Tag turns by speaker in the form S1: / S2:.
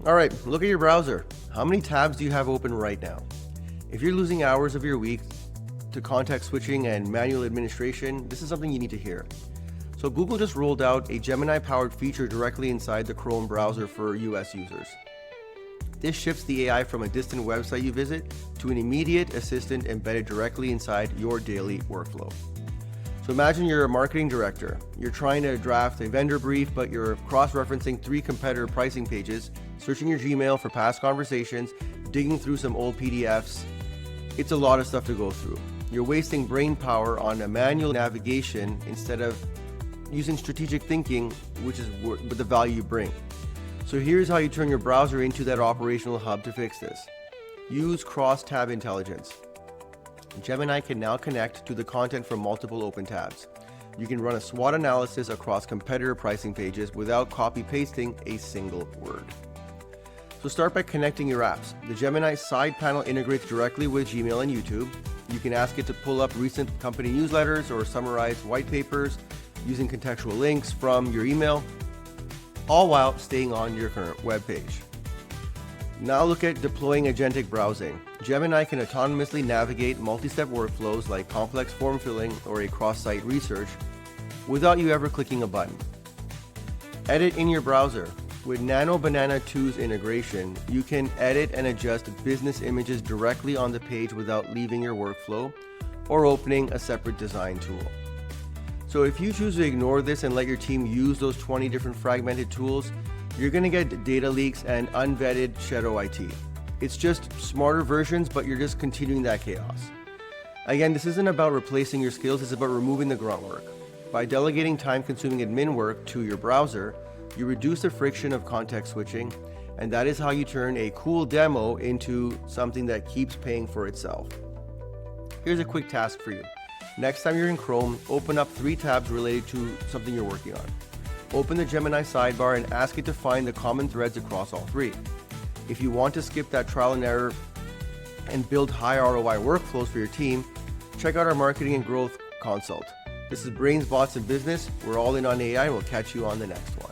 S1: All right, look at your browser. How many tabs do you have open right now? If you're losing hours of your week to context switching and manual administration, this is something you need to hear. So Google just rolled out a Gemini-powered feature directly inside the Chrome browser for US users. This shifts the AI from a distant website you visit to an immediate assistant embedded directly inside your daily workflow. So imagine you're a marketing director. You're trying to draft a vendor brief, but you're cross-referencing 3 competitor pricing pages, searching your Gmail for past conversations, digging through some old PDFs. It's a lot of stuff to go through. You're wasting brain power on a manual navigation instead of using strategic thinking, which is the value you bring. So here's how you turn your browser into that operational hub to fix this. Use cross-tab intelligence. Gemini can now connect to the content from multiple open tabs. You can run a SWOT analysis across competitor pricing pages without copy-pasting a single word. So start by connecting your apps. The Gemini side panel integrates directly with Gmail and YouTube. You can ask it to pull up recent company newsletters or summarize white papers using contextual links from your email, all while staying on your current web page. Now look at deploying Agentic Browsing. Gemini can autonomously navigate multi-step workflows like complex form filling or a cross-site research without you ever clicking a button. Edit in your browser. With Nano Banana 2's integration, you can edit and adjust business images directly on the page without leaving your workflow or opening a separate design tool. So if you choose to ignore this and let your team use those 20 different fragmented tools, you're going to get data leaks and unvetted shadow IT. It's just smarter versions, but you're just continuing that chaos. Again, this isn't about replacing your skills, it's about removing the grunt work. By delegating time-consuming admin work to your browser, you reduce the friction of context switching, and that is how you turn a cool demo into something that keeps paying for itself. Here's a quick task for you. Next time you're in Chrome, open up 3 tabs related to something you're working on. Open the Gemini sidebar and ask it to find the common threads across all 3. If you want to skip that trial and error and build high ROI workflows for your team, check out our marketing and growth consult. This is Brains, Bots, and Business. We're all in on AI, and we'll catch you on the next one.